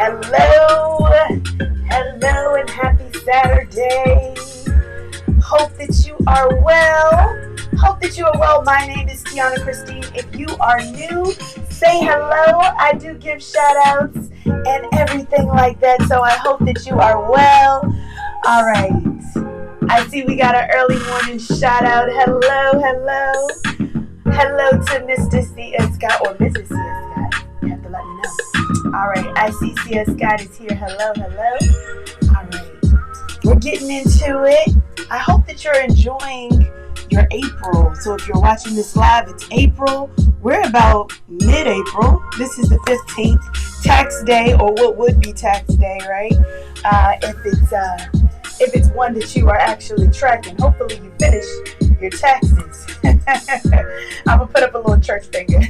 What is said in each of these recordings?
Hello, hello, and happy Saturday. Hope that you are well. Hope that you are well. My name is Tianna Christine. If you are new, say hello. I do give shout outs and everything like that. So I hope that you are well. All right. I see we got an early morning shout out. Hello, hello. Hello to Mr. C.S. Scott or Mrs. C.S. Scott. You have to let me know. All right. I see C.S. Scott is here. Hello, hello. All right. We're getting into it. I hope that you're enjoying your April. So if you're watching this live, it's April. We're about mid-April. This is the 15th, tax day, or what would be tax day, right? If it's one that you are actually tracking. Hopefully you finish your taxes. I'm going to put up a little church finger.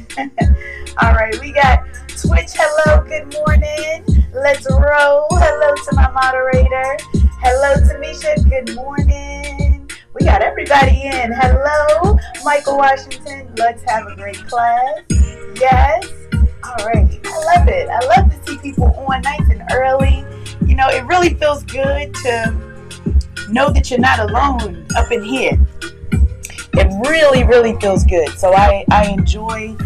All right, we got Twitch. Hello, good morning. Let's roll. Hello to my moderator. Hello to Misha. Good morning. We got everybody in. Hello, Michael Washington. Let's have a great class. Yes. All right. I love it. I love to see people on nice and early. You know, it really feels good to know that you're not alone up in here. It really, really feels good. So I enjoy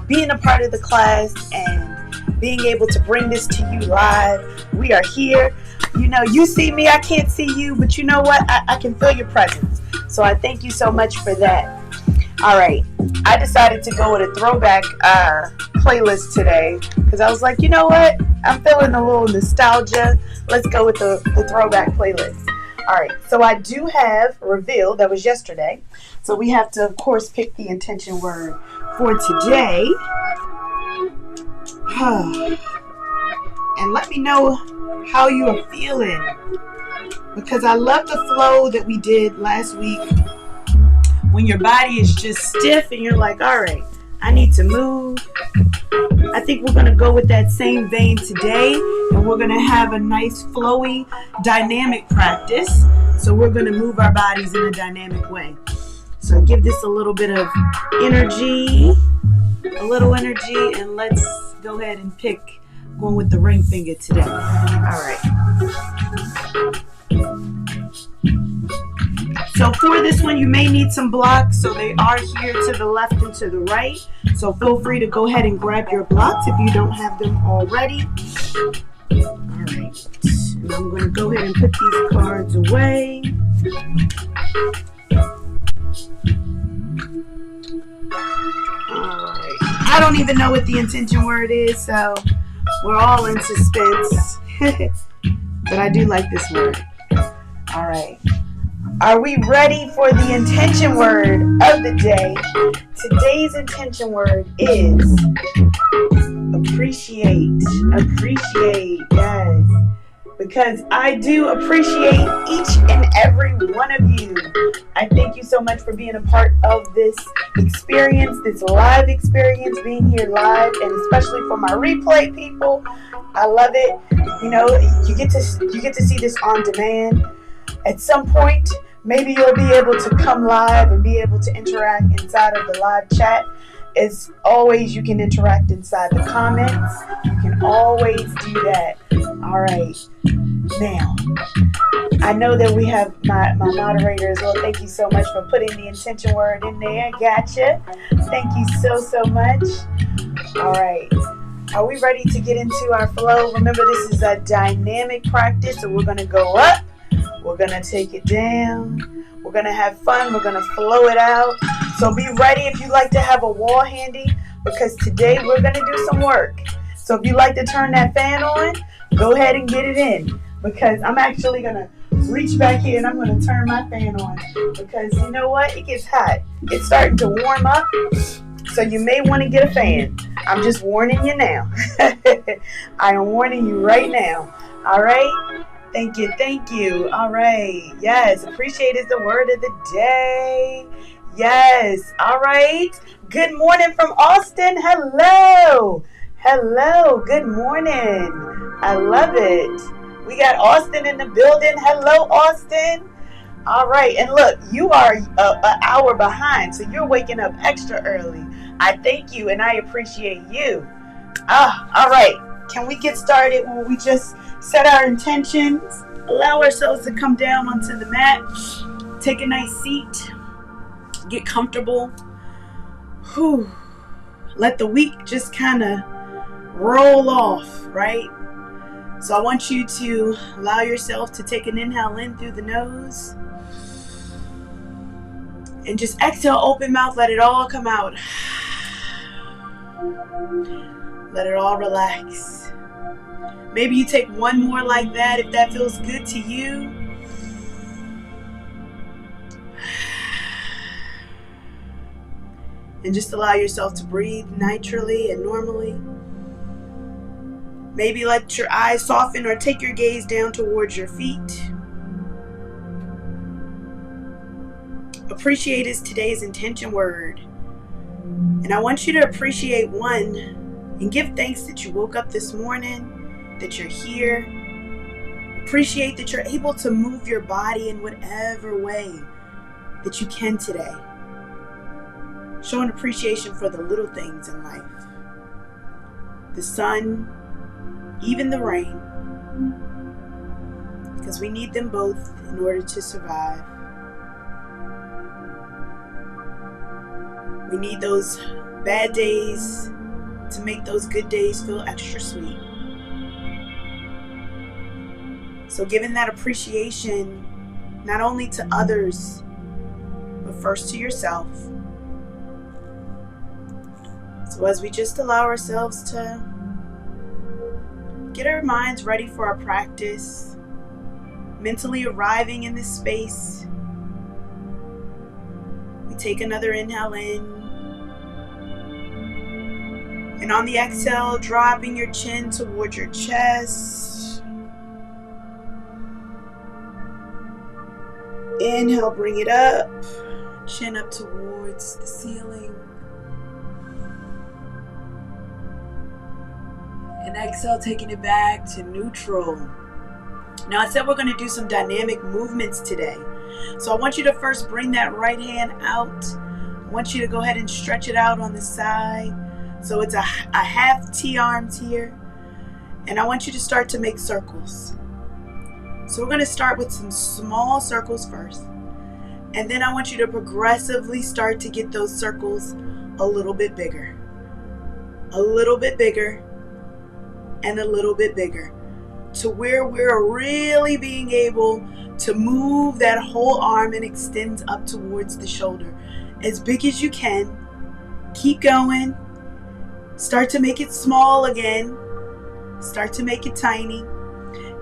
being a part of the class and being able to bring this to you live. We are here. You know, you see me, I can't see you, but you know what? I can feel your presence. So I thank you so much for that. All right. I decided to go with a throwback playlist today because I was like, you know what? I'm feeling a little nostalgia. Let's go with the throwback playlist. All right. So I do have reveal. That was yesterday. So we have to, of course, pick the intention word for today. And let me know how you are feeling, because I love the flow that we did last week when your body is just stiff and you're like, all right, I need to move. I think we're going to go with that same vein today, and we're going to have a nice flowy dynamic practice. So we're going to move our bodies in a dynamic way. So give this a little bit of energy, and let's go ahead and pick going with the ring finger today. All right. So for this one, you may need some blocks. So they are here to the left and to the right. So feel free to go ahead and grab your blocks if you don't have them already. All right. And I'm going to go ahead and put these cards away. All right. I don't even know what the intention word is, so we're all in suspense. But I do like this word. All right. Are we ready for the intention word of the day? Today's intention word is appreciate. Appreciate, yes. Because I do appreciate each and every one of you. I thank you so much for being a part of this experience, this live experience, being here live, and especially for my replay people. I love it. You know, you get to see this on demand. At some point, maybe you'll be able to come live and be able to interact inside of the live chat. As always, you can interact inside the comments. You can always do that. All right. Now, I know that we have my moderator as well. Thank you so much for putting the intention word in there. Gotcha. Thank you so much. All right. Are we ready to get into our flow? Remember, this is a dynamic practice, so we're going to go up. We're going to take it down. We're going to have fun. We're going to flow it out. So be ready if you like to have a wall handy, because today we're going to do some work. So if you like to turn that fan on, go ahead and get it in, because I'm actually going to reach back here and I'm going to turn my fan on, because you know what? It gets hot. It's starting to warm up. So you may want to get a fan. I'm just warning you now. I am warning you right now. All right. Thank you. All right. Yes. Appreciate is the word of the day. Yes. All right. Good morning from Austin. Hello. Good morning. I love it. We got Austin in the building. Hello, Austin. All right. And look, you are an hour behind, so you're waking up extra early. I thank you and I appreciate you. All right. can we get started where we just set our intentions, allow ourselves to come down onto the mat, take a nice seat, get comfortable. Whew. Let the week just kind of roll off, right? So I want you to allow yourself to take an inhale in through the nose. And just exhale, open mouth, let it all come out. Let it all relax. Maybe you take one more like that if that feels good to you. And just allow yourself to breathe naturally and normally. Maybe let your eyes soften or take your gaze down towards your feet. Appreciate is today's intention word. And I want you to appreciate one and give thanks that you woke up this morning, that you're here. Appreciate that you're able to move your body in whatever way that you can today. Show an appreciation for the little things in life. The sun, even the rain. Because we need them both in order to survive. We need those bad days to make those good days feel extra sweet. So giving that appreciation not only to others, but first to yourself. So as we just allow ourselves to get our minds ready for our practice, mentally arriving in this space, we take another inhale in. And on the exhale, dropping your chin towards your chest. Inhale, bring it up. Chin up towards the ceiling. And exhale, taking it back to neutral. Now I said we're going to do some dynamic movements today. So I want you to first bring that right hand out. I want you to go ahead and stretch it out on the side. So it's a half T-arms here. And I want you to start to make circles. So we're going to start with some small circles first. And then I want you to progressively start to get those circles a little bit bigger. A little bit bigger. And a little bit bigger, to where we're really being able to move that whole arm and extend up towards the shoulder as big as you can. Keep going. Start to make it small again. Start to make it tiny.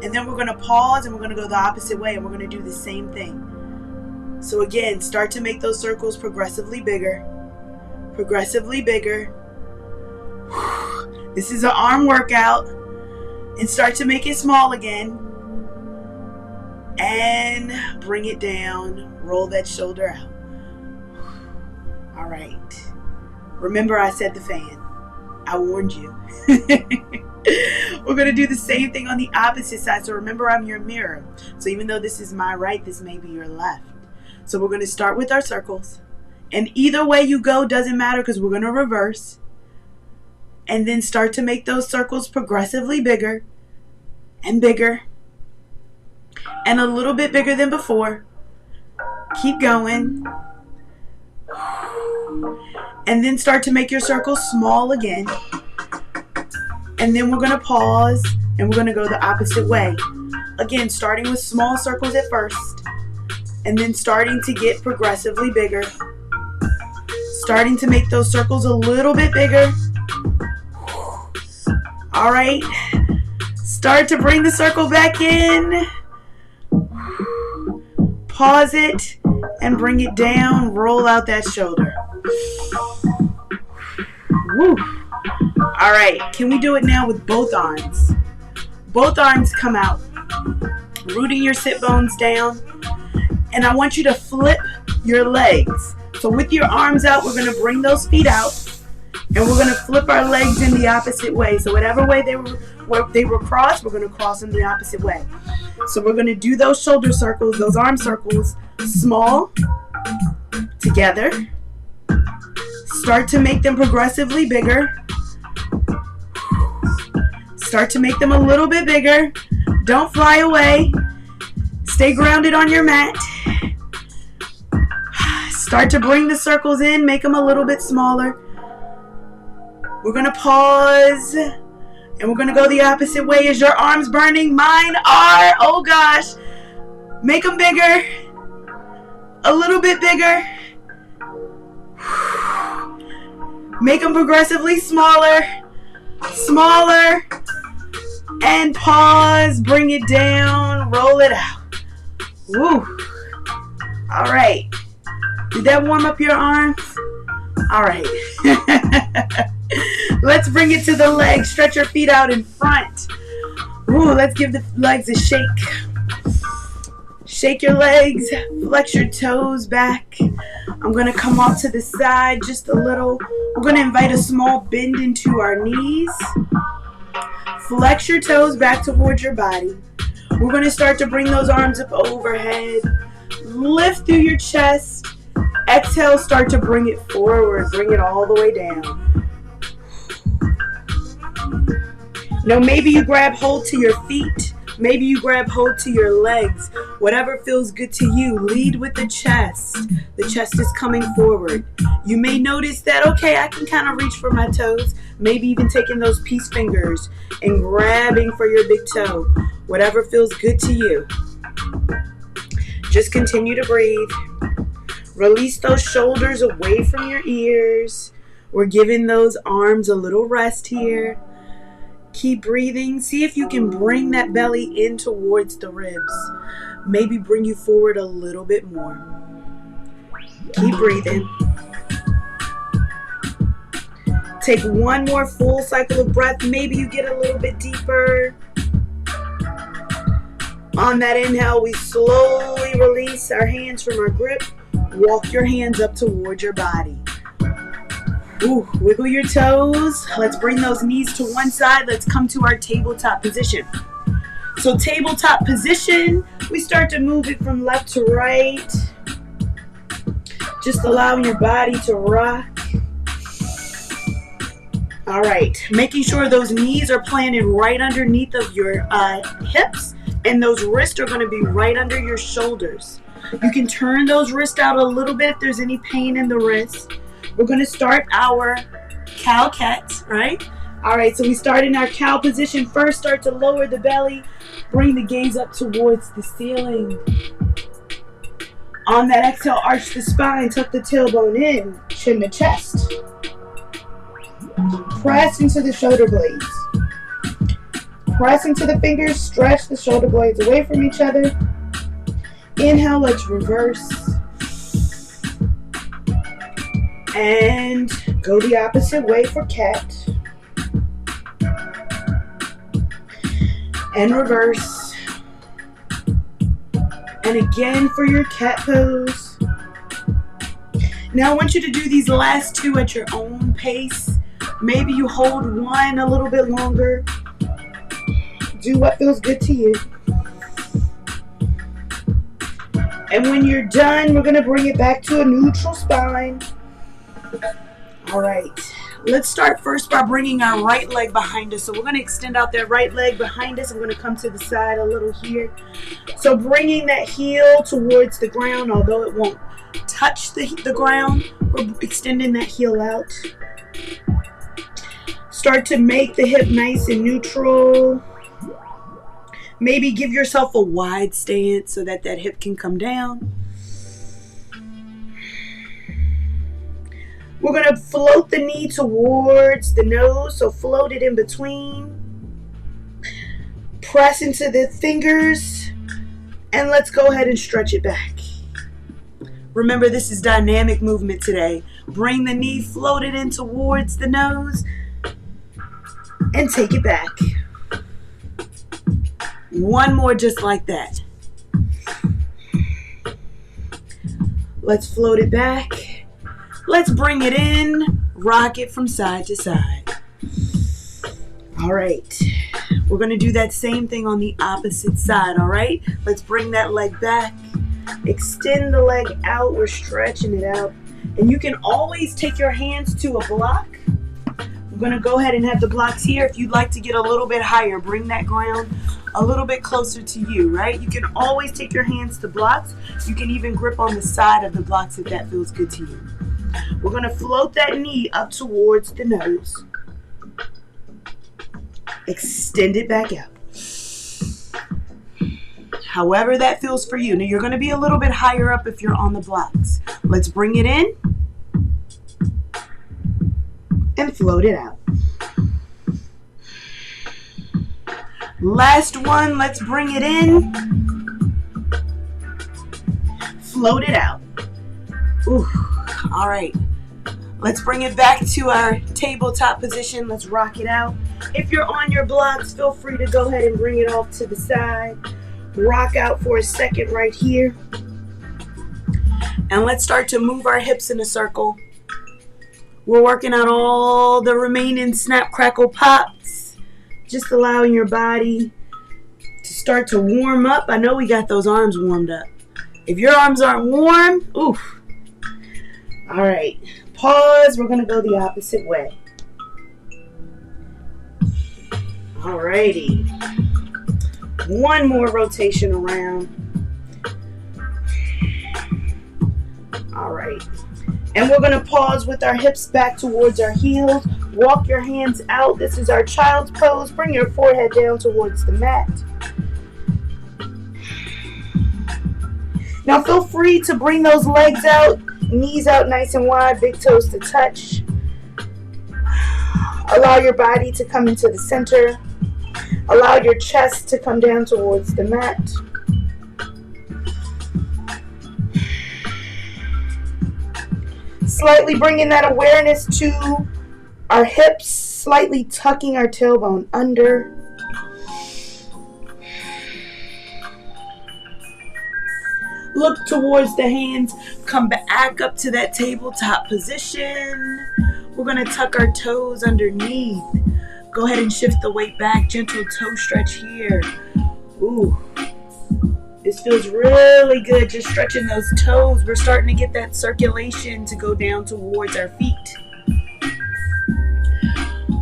And then we're going to pause and we're going to go the opposite way and we're going to do the same thing. So again, start to make those circles progressively bigger. Progressively bigger. This is an arm workout. And start to make it small again. And bring it down. Roll that shoulder out. All right. Remember I said the fan. I warned you. We're going to do the same thing on the opposite side. So remember, I'm your mirror. So even though this is my right, this may be your left. So we're going to start with our circles. And either way you go doesn't matter because we're going to reverse. And then start to make those circles progressively bigger and bigger and a little bit bigger than before. Keep going. And then start to make your circles small again. And then we're going to pause and we're going to go the opposite way. Again, starting with small circles at first and then starting to get progressively bigger. Starting to make those circles a little bit bigger. All right, start to bring the circle back in. Pause it and bring it down. Roll out that shoulder. Woo. All right, can we do it now with both arms? Both arms come out, rooting your sit bones down. And I want you to flip your legs. So with your arms out, we're going to bring those feet out. And we're going to flip our legs in the opposite way. So whatever way they were crossed, we're going to cross them the opposite way. So we're going to do those shoulder circles, those arm circles, small, together. Start to make them progressively bigger. Start to make them a little bit bigger. Don't fly away. Stay grounded on your mat. Start to bring the circles in. Make them a little bit smaller. We're going to pause. And we're going to go the opposite way. Is your arms burning? Mine are. Oh gosh. Make them bigger. A little bit bigger. Make them progressively smaller. Smaller. And pause. Bring it down. Roll it out. Woo. All right. Did that warm up your arms? All right. Let's bring it to the legs. Stretch your feet out in front. Ooh, let's give the legs a shake. Shake your legs. Flex your toes back. I'm going to come off to the side just a little. We're going to invite a small bend into our knees. Flex your toes back towards your body. We're going to start to bring those arms up overhead. Lift through your chest. Exhale, start to bring it forward. Bring it all the way down. Now maybe you grab hold to your feet. Maybe you grab hold to your legs. Whatever feels good to you. Lead with the chest. The chest is coming forward. You may notice that, okay, I can kind of reach for my toes. Maybe even taking those peace fingers and grabbing for your big toe. Whatever feels good to you. Just continue to breathe. Release those shoulders away from your ears. We're giving those arms a little rest here. Keep breathing. See if you can bring that belly in towards the ribs. Maybe bring you forward a little bit more. Keep breathing. Take one more full cycle of breath. Maybe you get a little bit deeper. On that inhale, we slowly release our hands from our grip. Walk your hands up towards your body. Ooh, wiggle your toes. Let's bring those knees to one side. Let's come to our tabletop position. So tabletop position, we start to move it from left to right. Just allowing your body to rock. All right, making sure those knees are planted right underneath of your hips, and those wrists are going to be right under your shoulders. You can turn those wrists out a little bit if there's any pain in the wrist. We're going to start our cow cat, right? All right, so we start in our cow position. First, start to lower the belly. Bring the gaze up towards the ceiling. On that exhale, arch the spine, tuck the tailbone in, chin the chest. Press into the shoulder blades. Press into the fingers, stretch the shoulder blades away from each other. Inhale, let's reverse. And go the opposite way for cat. And reverse. And again for your cat pose. Now I want you to do these last two at your own pace. Maybe you hold one a little bit longer. Do what feels good to you. And when you're done, we're going to bring it back to a neutral spine. All right. Let's start first by bringing our right leg behind us. So we're going to extend out that right leg behind us. I'm going to come to the side a little here. So bringing that heel towards the ground, although it won't touch the ground, we're extending that heel out. Start to make the hip nice and neutral. Maybe give yourself a wide stance so that that hip can come down. We're going to float the knee towards the nose, so float it in between. Press into the fingers, and let's go ahead and stretch it back. Remember, this is dynamic movement today. Bring the knee, float it in towards the nose, and take it back. One more just like that. Let's float it back. Let's bring it in. Rock it from side to side. All right. We're going to do that same thing on the opposite side, all right? Let's bring that leg back. Extend the leg out. We're stretching it out. And you can always take your hands to a block. I'm going to go ahead and have the blocks here. If you'd like to get a little bit higher, bring that ground a little bit closer to you, right? You can always take your hands to blocks. You can even grip on the side of the blocks if that feels good to you. We're going to float that knee up towards the nose. Extend it back out. However that feels for you. Now you're going to be a little bit higher up if you're on the blocks. Let's bring it in and float it out. Last one, let's bring it in, float it out. Ooh, all right. Let's bring it back to our tabletop position. Let's rock it out. If you're on your blocks, feel free to go ahead and bring it off to the side. Rock out for a second right here. And let's start to move our hips in a circle. We're working out all the remaining snap, crackle, pops. Just allowing your body to start to warm up. I know we got those arms warmed up. If your arms aren't warm, oof. All right, pause. We're going to go the opposite way. All righty. One more rotation around. All right. And we're going to pause with our hips back towards our heels. Walk your hands out. This is our child's pose. Bring your forehead down towards the mat. Now feel free to bring those legs out, knees out nice and wide, big toes to touch. Allow your body to come into the center. Allow your chest to come down towards the mat. Slightly bringing that awareness to our hips, slightly tucking our tailbone under. Look towards the hands. Come back up to that tabletop position. We're going to tuck our toes underneath. Go ahead and shift the weight back. Gentle toe stretch here. Ooh. This feels really good. Just stretching those toes. We're starting to get that circulation to go down towards our feet.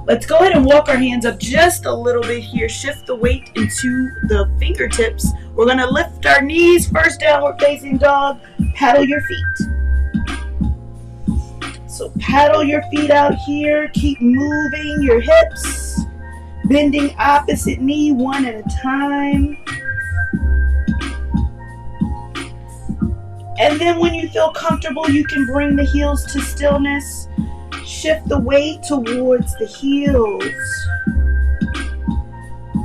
Let's go ahead and walk our hands up just a little bit here. Shift the weight into the fingertips. We're going to lift our knees. First downward facing dog. Paddle your feet. So paddle your feet out here. Keep moving your hips. Bending opposite knee one at a time. And then when you feel comfortable, you can bring the heels to stillness. Shift the weight towards the heels.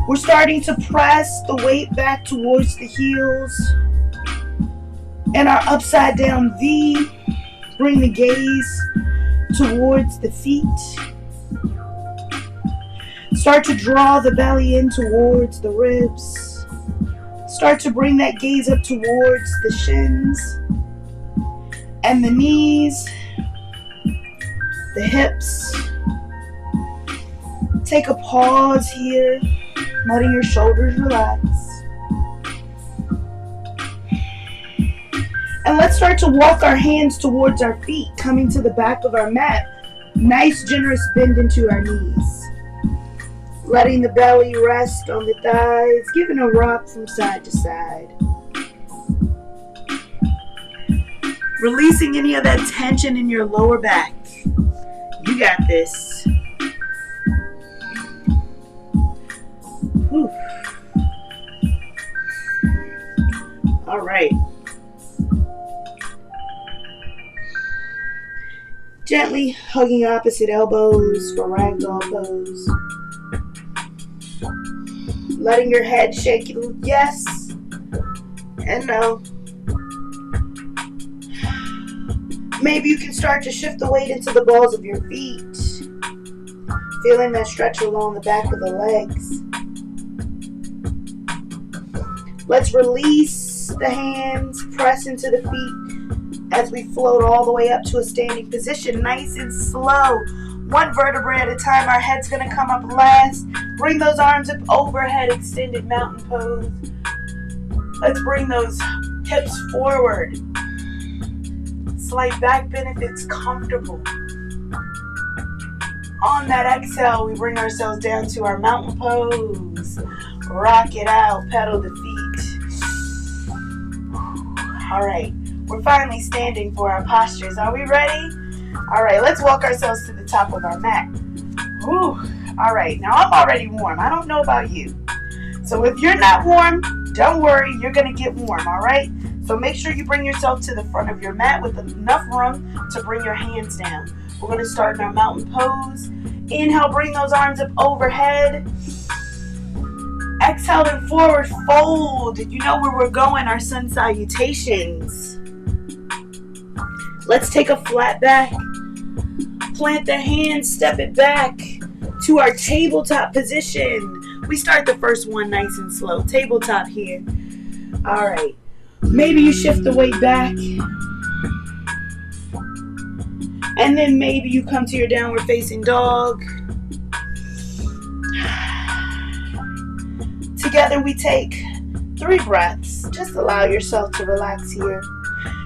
We're starting to press the weight back towards the heels. And our upside down V. Bring the gaze towards the feet. Start to draw the belly in towards the ribs. Start to bring that gaze up towards the shins and the knees, the hips. Take a pause here, letting your shoulders relax. And let's start to walk our hands towards our feet, coming to the back of our mat. Nice, generous bend into our knees. Letting the belly rest on the thighs, giving a rock from side to side. Releasing any of that tension in your lower back. You got this. Whew. All right. Gently hugging opposite elbows for ragdoll pose. Letting your head shake yes and no. Maybe you can start to shift the weight into the balls of your feet. Feeling that stretch along the back of the legs. Let's release the hands, press into the feet as we float all the way up to a standing position. Nice and slow. One vertebrae at a time. Our head's going to come up last. Bring those arms up overhead, extended mountain pose. Let's bring those hips forward. Slight back bend if it's comfortable. On that exhale, we bring ourselves down to our mountain pose. Rock it out, pedal the feet. All right, we're finally standing for our postures. Are we ready? All right, let's walk ourselves to the top of our mat. Whew. All right, now I'm already warm. I don't know about you. So if you're not warm, don't worry, you're gonna get warm, all right? So make sure you bring yourself to the front of your mat with enough room to bring your hands down. We're gonna start in our mountain pose. Inhale, bring those arms up overhead. Exhale and forward fold. You know where we're going, our sun salutations. Let's take a flat back. Plant the hands, step it back to our tabletop position. We start the first one nice and slow. Tabletop here. All right. Maybe you shift the weight back. And then maybe you come to your downward facing dog. Together we take 3 breaths. Just allow yourself to relax here.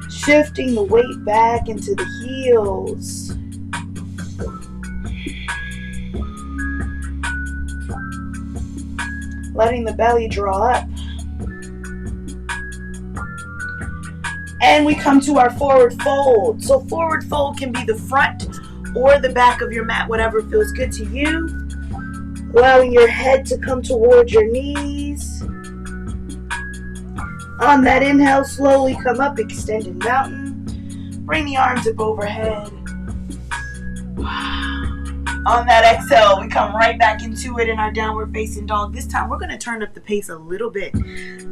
Shifting the weight back into the heels. Letting the belly draw up. And we come to our forward fold. So forward fold can be the front or the back of your mat, whatever feels good to you. Allowing your head to come towards your knees. On that inhale, slowly come up, extended mountain. Bring the arms up overhead. On that exhale, we come right back into it in our downward facing dog. This time, we're going to turn up the pace a little bit.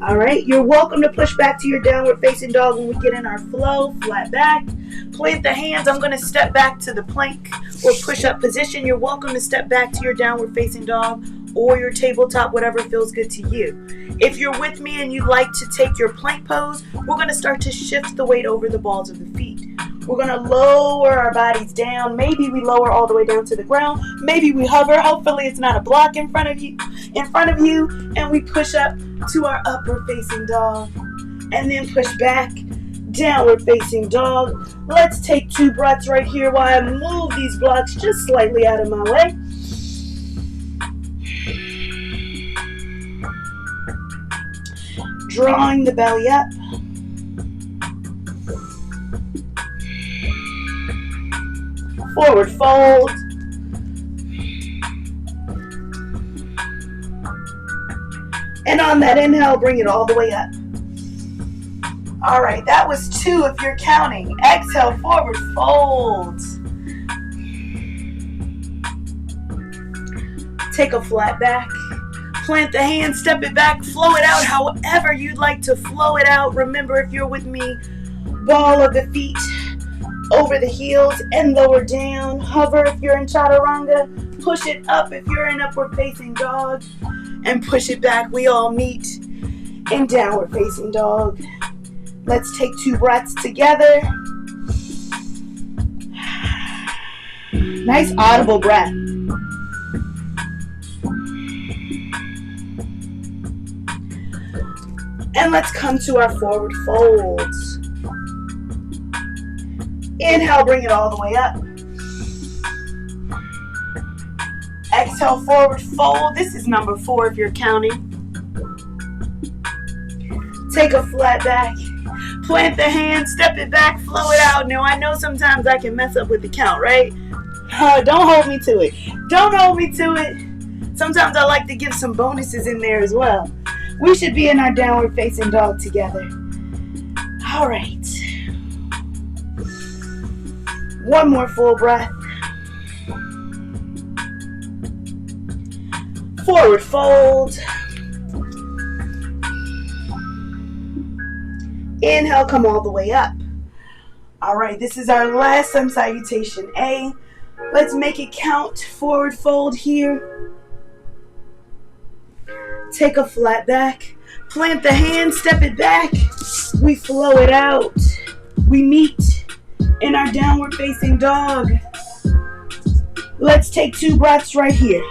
All right, you're welcome to push back to your downward facing dog when we get in our flow. Flat back. Plant the hands. I'm going to step back to the plank or push-up position. You're welcome to step back to your downward facing dog or your tabletop, whatever feels good to you. If you're with me and you'd like to take your plank pose, we're going to start to shift the weight over the balls of the feet. We're going to lower our bodies down. Maybe we lower all the way down to the ground. Maybe we hover. Hopefully it's not a block in front of you. And we push up to our upward facing dog. And then push back, downward facing dog. Let's take 2 breaths right here while I move these blocks just slightly out of my way. Drawing the belly up. Forward fold. And on that inhale, bring it all the way up. All right, that was 2 if you're counting. Exhale, forward fold. Take a flat back. Plant the hands, step it back, flow it out however you'd like to flow it out. Remember, if you're with me, ball of the feet over the heels and lower down. Hover if you're in chaturanga. Push it up if you're in upward facing dog. And push it back. We all meet in downward facing dog. Let's take 2 breaths together. Nice audible breath. And let's come to our forward folds. Inhale, bring it all the way up. Exhale, forward fold. This is number 4 if you're counting. Take a flat back. Plant the hands, step it back, flow it out. Now, I know sometimes I can mess up with the count, right? Don't hold me to it. Don't hold me to it. Sometimes I like to give some bonuses in there as well. We should be in our downward facing dog together. All right. One more full breath. Forward fold. Inhale, come all the way up. All right, this is our last sun salutation A. Let's make it count. Forward fold here. Take a flat back. Plant the hand, step it back. We flow it out. We meet in our downward facing dog. Let's take 2 breaths right here.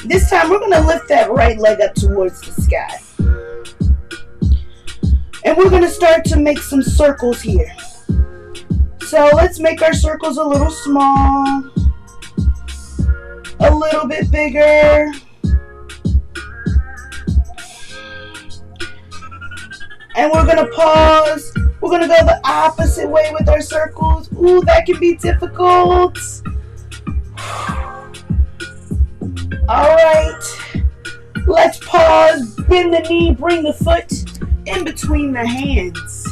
This time we're going to lift that right leg up towards the sky. And we're going to start to make some circles here. So let's make our circles a little small, a little bit bigger. And we're going to pause. We're going to go the opposite way with our circles. Ooh, that can be difficult. All right. Let's pause. Bend the knee. Bring the foot in between the hands.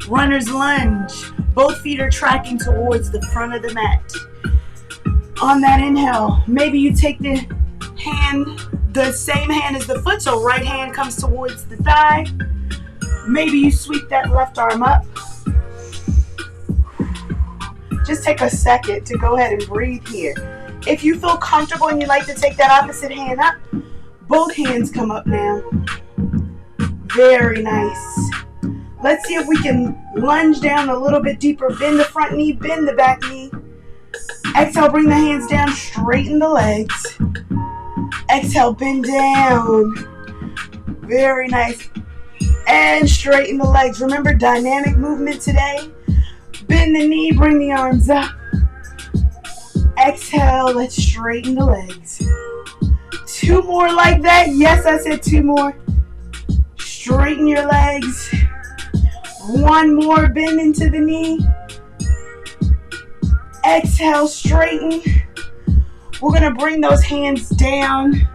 Runner's lunge. Both feet are tracking towards the front of the mat. On that inhale, maybe you take the same hand as the foot, so right hand comes towards the thigh. Maybe you sweep that left arm up. Just take a second to go ahead and breathe here. If you feel comfortable and you like to take that opposite hand up, both hands come up now. Very nice. Let's see if we can lunge down a little bit deeper. Bend the front knee, bend the back knee. Exhale, bring the hands down, straighten the legs. Exhale, bend down. Very nice. And straighten the legs. Remember, dynamic movement today. Bend the knee, bring the arms up. Exhale, let's straighten the legs. 2 more like that. Yes, I said 2 more. Straighten your legs. 1 more, bend into the knee. Exhale, straighten. We're going to bring those hands down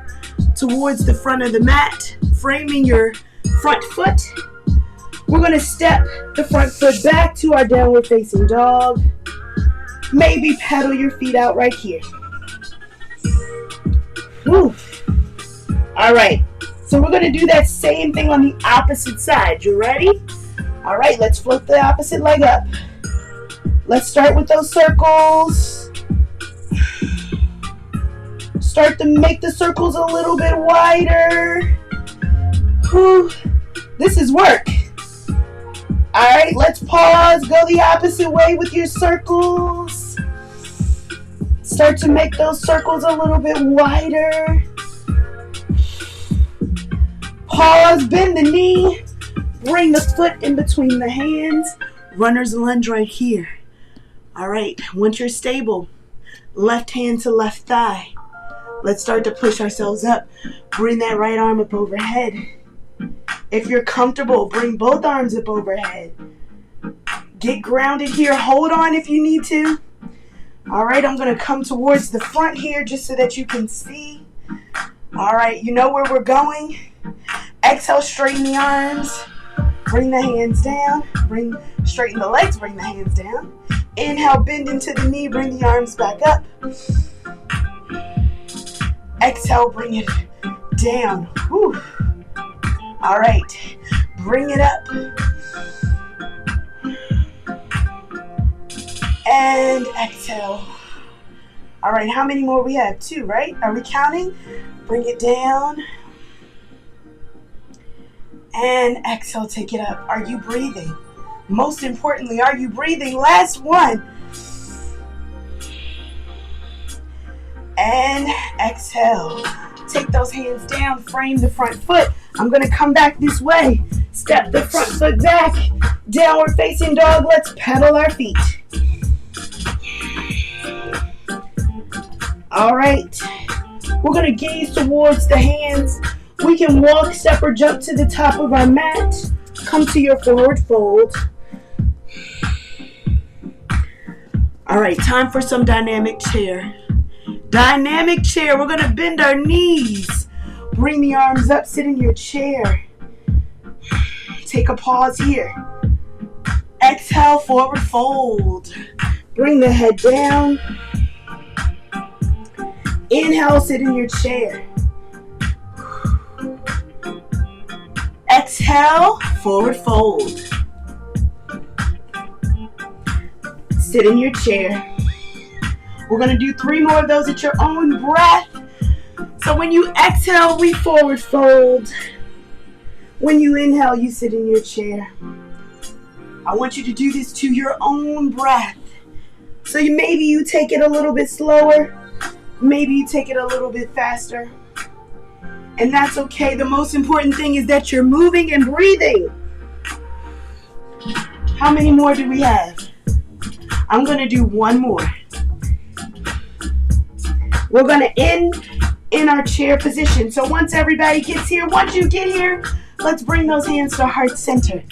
towards the front of the mat, framing your front foot. We're going to step the front foot back to our downward facing dog. Maybe pedal your feet out right here. Woo. All right. So we're going to do that same thing on the opposite side. You ready? All right. Let's float the opposite leg up. Let's start with those circles. Start to make the circles a little bit wider. Whew. This is work. All right, let's pause. Go the opposite way with your circles. Start to make those circles a little bit wider. Pause, bend the knee. Bring the foot in between the hands. Runner's lunge right here. All right, once you're stable, left hand to left thigh. Let's start to push ourselves up. Bring that right arm up overhead. If you're comfortable, bring both arms up overhead. Get grounded here. Hold on if you need to. All right, I'm going to come towards the front here just so that you can see. All right, you know where we're going. Exhale, straighten the arms. Bring the hands down. Straighten the legs, bring the hands down. Inhale, bend into the knee, bring the arms back up. Exhale, bring it down. Whew. All right, bring it up. And exhale. All right, how many more we have? 2, right? Are we counting? Bring it down. And exhale, take it up. Are you breathing? Most importantly, are you breathing? Last one. And exhale. Take those hands down, frame the front foot. I'm going to come back this way. Step the front foot back. Downward facing dog. Let's pedal our feet. All right. We're going to gaze towards the hands. We can walk, step, or jump to the top of our mat. Come to your forward fold. All right, time for some dynamic chair. Dynamic chair. We're going to bend our knees. Bring the arms up, sit in your chair. Take a pause here. Exhale, forward fold. Bring the head down. Inhale, sit in your chair. Exhale, forward fold. Sit in your chair. We're going to do 3 more of those at your own breath. So when you exhale, we forward fold. When you inhale, you sit in your chair. I want you to do this to your own breath. So maybe you take it a little bit slower. Maybe you take it a little bit faster. And that's okay. The most important thing is that you're moving and breathing. How many more do we have? I'm going to do one more. We're going to end in our chair position. So once everybody gets here, once you get here, let's bring those hands to heart center.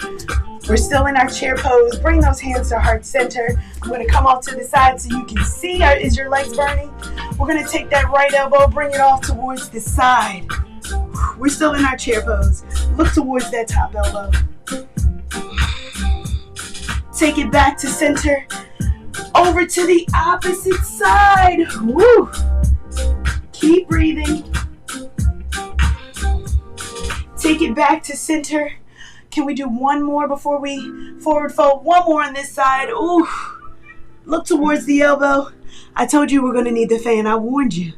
We're still in our chair pose. Bring those hands to heart center. I'm going to come off to the side so you can see. Is your legs burning? We're going to take that right elbow, bring it off towards the side. We're still in our chair pose. Look towards that top elbow. Take it back to center. Over to the opposite side. Woo! Keep breathing. Take it back to center. Can we do one more before we forward fold? One more on this side. Ooh. Look towards the elbow. I told you we're going to need the fan. I warned you.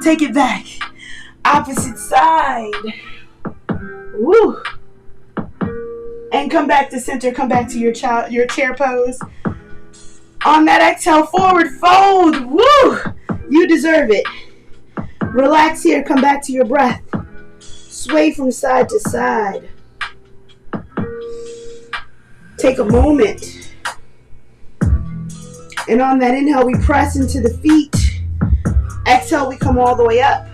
Take it back. Opposite side. Woo. And come back to center. Come back to your chair pose. On that exhale, forward fold. Woo. You deserve it. Relax here. Come back to your breath. Sway from side to side. Take a moment. And on that inhale, we press into the feet. Exhale, we come all the way up.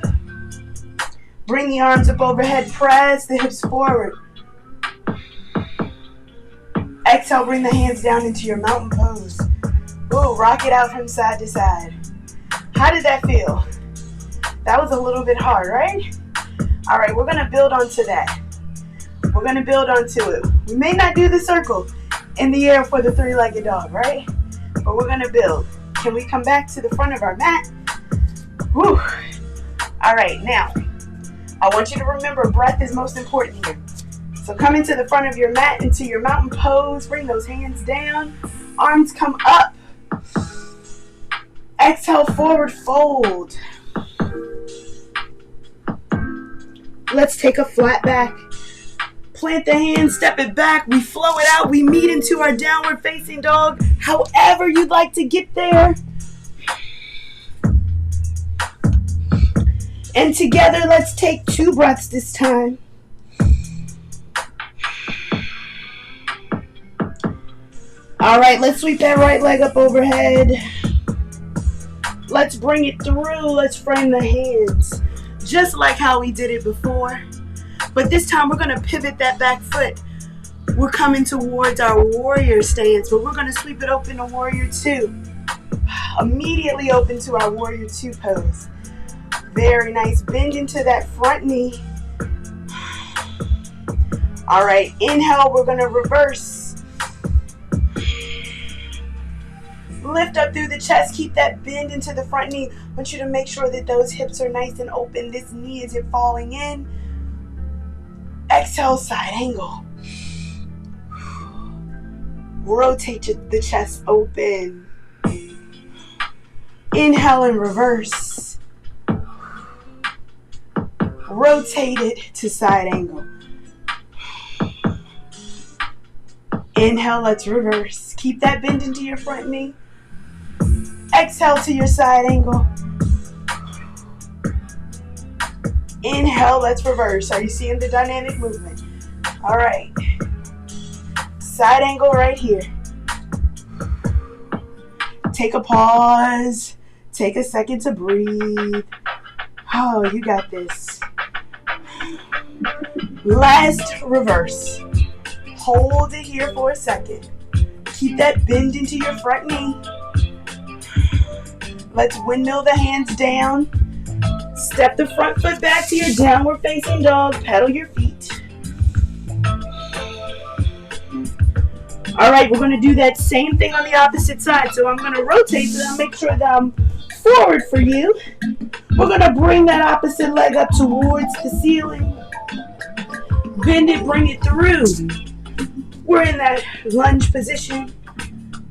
Bring the arms up overhead. Press the hips forward. Exhale, bring the hands down into your mountain pose. Ooh, rock it out from side to side. How did that feel? That was a little bit hard, right? All right, we're going to build onto that. We're going to build onto it. We may not do the circle in the air for the three-legged dog, right? But we're going to build. Can we come back to the front of our mat? Whew. All right, now, I want you to remember breath is most important here. So come into the front of your mat, into your mountain pose. Bring those hands down. Arms come up. Exhale, forward fold. Let's take a flat back. Plant the hands, step it back. We flow it out. We meet into our downward facing dog. However you'd like to get there. And together, let's take 2 breaths this time. All right, let's sweep that right leg up overhead. Let's bring it through. Let's frame the hands. Just like how we did it before. But this time we're going to pivot that back foot. We're coming towards our warrior stance, but we're going to sweep it open to warrior 2. Immediately open to our warrior 2 pose. Very nice. Bend into that front knee. All right, inhale, we're going to reverse. Lift up through the chest. Keep that bend into the front knee. I want you to make sure that those hips are nice and open. This knee isn't falling in. Exhale, side angle. Rotate the chest open. Inhale and reverse. Rotate it to side angle. Inhale, let's reverse. Keep that bend into your front knee. Exhale to your side angle. Inhale, let's reverse. Are you seeing the dynamic movement? All right. Side angle right here. Take a pause. Take a second to breathe. Oh, you got this. Last reverse. Hold it here for a second. Keep that bend into your front knee. Let's windmill the hands down. Step the front foot back to your downward facing dog. Pedal your feet. All right, we're going to do that same thing on the opposite side. So I'm going to rotate so that make sure that I'm forward for you. We're going to bring that opposite leg up towards the ceiling. Bend it, bring it through. We're in that lunge position.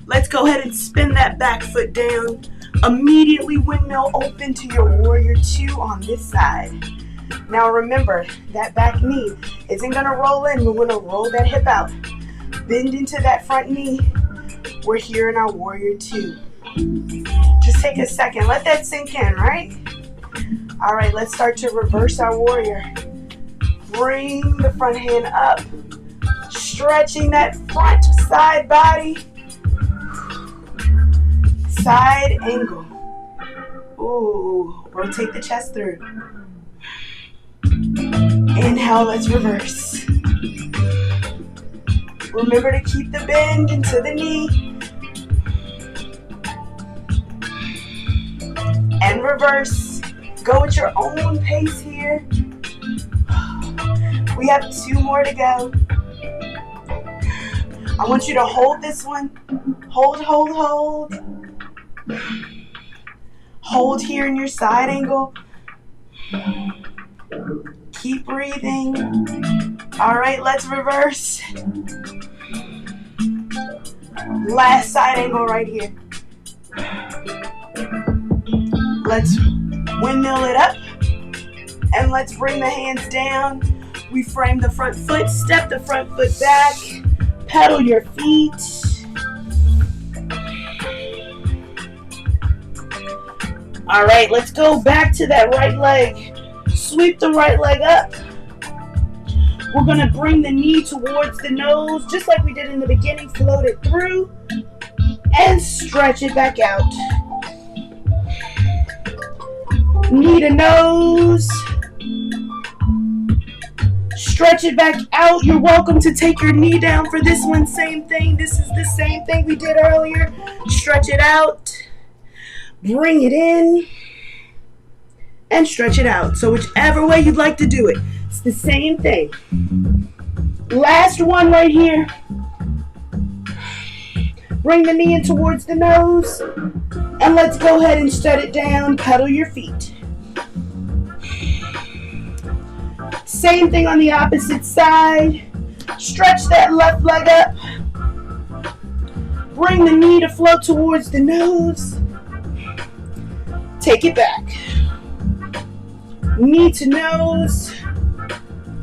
Let's go ahead and spin that back foot down. Immediately windmill open to your warrior 2 on this side. Now remember, that back knee isn't going to roll in. We're going to roll that hip out. Bend into that front knee. We're here in our warrior 2. Just take a second. Let that sink in, right? All right, let's start to reverse our warrior. Bring the front hand up. Stretching that front side body. Side angle. Ooh, rotate the chest through. Inhale, let's reverse. Remember to keep the bend into the knee. And reverse. Go at your own pace here. We have 2 more to go. I want you to hold this one. Hold, hold, hold. Hold here in your side angle. Keep breathing. All right, let's reverse. Last side angle right here. Let's windmill it up. And let's bring the hands down. We frame the front foot, step the front foot back, pedal your feet. All right, let's go back to that right leg. Sweep the right leg up. We're gonna bring the knee towards the nose, just like we did in the beginning. Float it through and stretch it back out. Knee to nose. Stretch it back out. You're welcome to take your knee down for this one. Same thing. This is the same thing we did earlier. Stretch it out. Bring it in. And stretch it out. So whichever way you'd like to do it. It's the same thing. Last one right here. Bring the knee in towards the nose. And let's go ahead and shut it down. Pedal your feet. Same thing on the opposite side. Stretch that left leg up. Bring the knee to float towards the nose. Take it back. Knee to nose.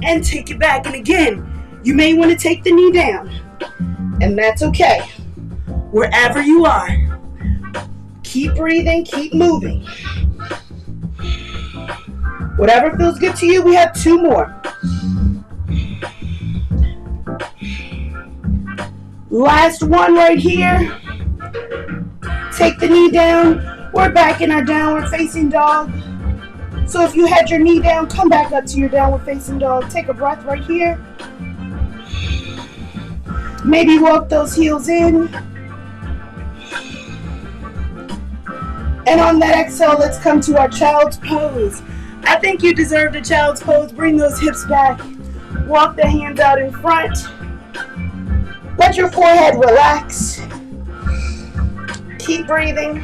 And take it back. And again, you may want to take the knee down. And that's okay. Wherever you are. Keep breathing, keep moving. Whatever feels good to you, we have 2 more. Last one right here. Take the knee down. We're back in our downward facing dog. So if you had your knee down, come back up to your downward facing dog. Take a breath right here. Maybe walk those heels in. And on that exhale, let's come to our child's pose. I think you deserve a child's pose. Bring those hips back. Walk the hands out in front. Let your forehead relax. Keep breathing.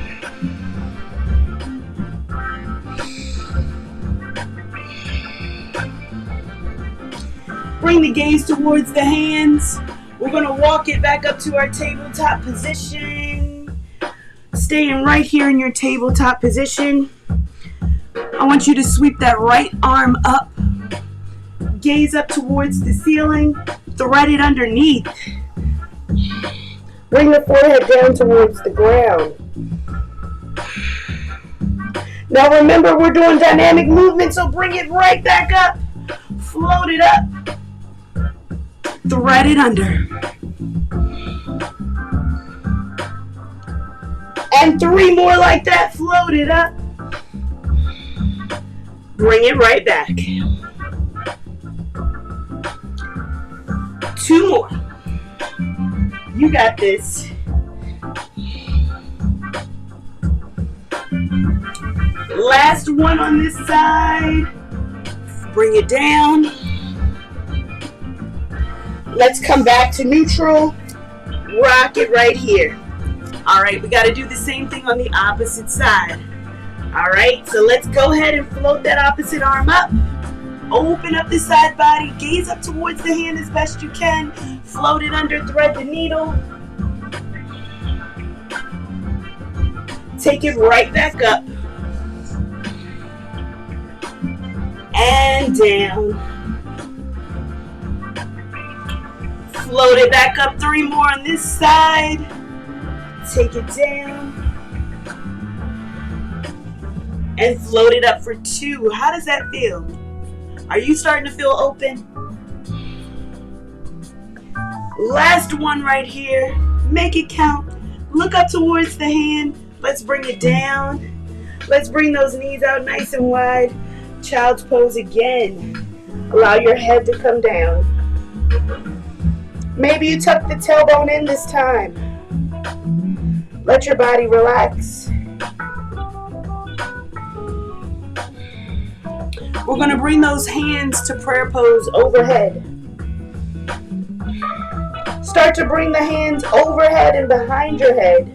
Bring the gaze towards the hands. We're going to walk it back up to our tabletop position. Staying right here in your tabletop position. I want you to sweep that right arm up. Gaze up towards the ceiling. Thread it underneath. Bring the forehead down towards the ground. Now remember, we're doing dynamic movement, so bring it right back up. Float it up. Thread it under. And 3 more like that. Float it up. Bring it right back. 2 more. You got this. Last one on this side. Bring it down. Let's come back to neutral. Rock it right here. All right, we got to do the same thing on the opposite side. All right, so let's go ahead and float that opposite arm up. Open up the side body. Gaze up towards the hand as best you can. Float it under, thread the needle. Take it right back up. And down. Float it back up. 3 more on this side. Take it down. And float it up for 2. How does that feel? Are you starting to feel open? Last one right here. Make it count. Look up towards the hand. Let's bring it down. Let's bring those knees out nice and wide. Child's pose again. Allow your head to come down. Maybe you tuck the tailbone in this time. Let your body relax. We're going to bring those hands to prayer pose overhead. Start to bring the hands overhead and behind your head.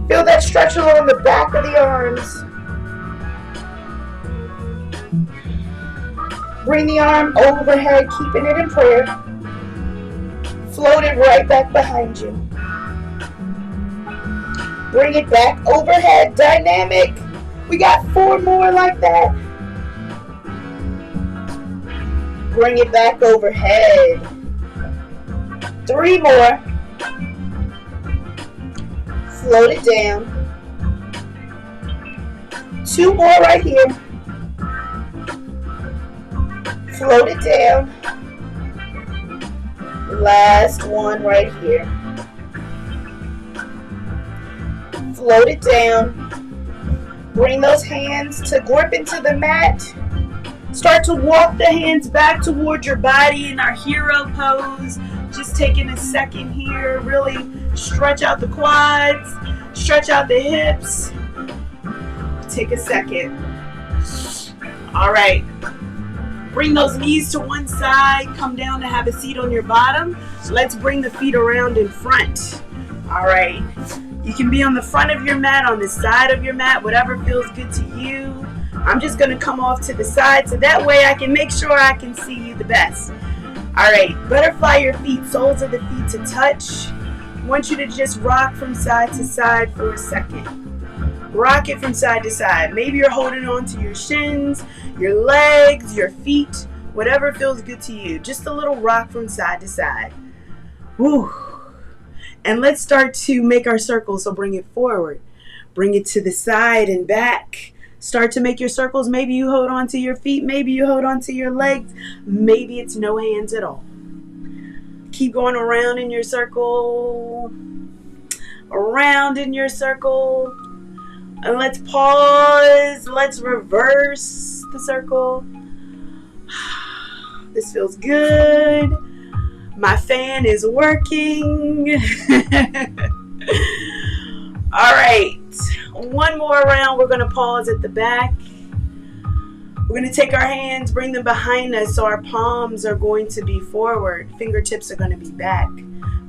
Feel that stretch along the back of the arms. Bring the arm overhead, keeping it in prayer. Float it right back behind you. Bring it back overhead, dynamic. We got 4 more like that. Bring it back overhead. 3 more. Float it down. 2 more right here. Float it down. Last one right here. Float it down. Bring those hands to grip into the mat. Start to walk the hands back towards your body in our hero pose. Just taking a second here. Really stretch out the quads. Stretch out the hips. Take a second. All right. Bring those knees to one side. Come down to have a seat on your bottom. Let's bring the feet around in front. All right. You can be on the front of your mat, on the side of your mat, whatever feels good to you. I'm just going to come off to the side so that way I can make sure I can see you the best. All right. Butterfly your feet, soles of the feet to touch. I want you to just rock from side to side for a second. Rock it from side to side. Maybe you're holding on to your shins, your legs, your feet, whatever feels good to you. Just a little rock from side to side. Woo. And let's start to make our circle. So bring it forward. Bring it to the side and back. Start to make your circles. Maybe you hold on to your feet. Maybe you hold on to your legs. Maybe it's no hands at all. Keep going around in your circle. Around in your circle. And let's pause. Let's reverse the circle. This feels good. My fan is working. All right. One more round. We're going to pause at the back. We're going to take our hands, bring them behind us so our palms are going to be forward. Fingertips are going to be back.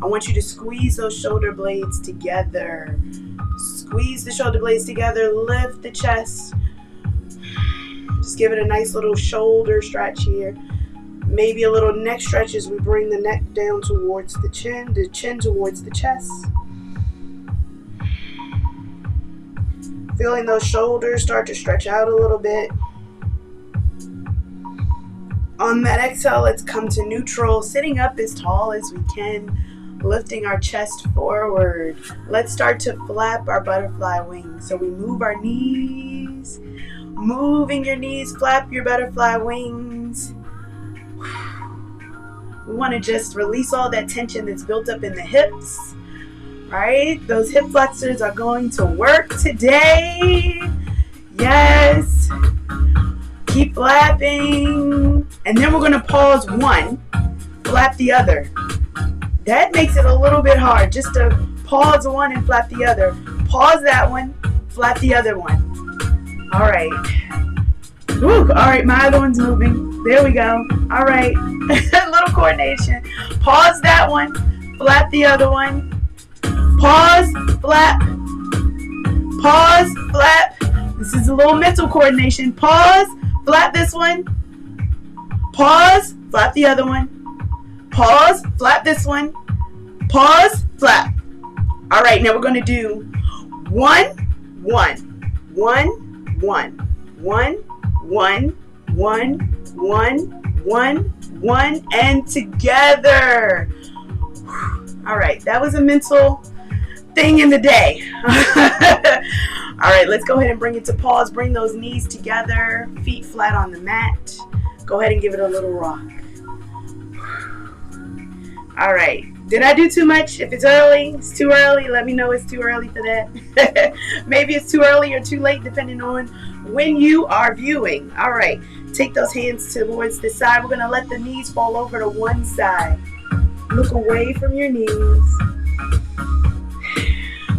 I want you to squeeze those shoulder blades together. Squeeze the shoulder blades together. Lift the chest. Just give it a nice little shoulder stretch here. Maybe a little neck stretch as we bring the neck down towards the chin towards the chest. Feeling those shoulders start to stretch out a little bit. On that exhale, let's come to neutral, sitting up as tall as we can, lifting our chest forward. Let's start to flap our butterfly wings. So we move our knees, moving your knees, flap your butterfly wings. We want to just release all that tension that's built up in the hips, right? Those hip flexors are going to work today. Yes. Keep flapping. And then we're going to pause one, flap the other. That makes it a little bit hard, just to pause one and flap the other. Pause that one, flap the other one. All right. Woo. All right, my other one's moving. There we go. All right. A little coordination. Pause that one, flap the other one. Pause, flap. Pause, flap. This is a little mental coordination. Pause, flap this one. Pause, flap the other one. Pause, flap this one. Pause, flap. All right, now we're going to do 1, 1, 1, 1, 1, 1, 1, 1, 1, 1, and together. All right, that was a mental thing in the day. All right, let's go ahead and bring it to pause. Bring those knees together, feet flat on the mat. Go ahead and give it a little rock. All right. Did I do too much? If it's early, it's too early, let me know it's too early for that. Maybe it's too early or too late, depending on when you are viewing. All right. Take those hands towards the side. We're going to let the knees fall over to one side. Look away from your knees.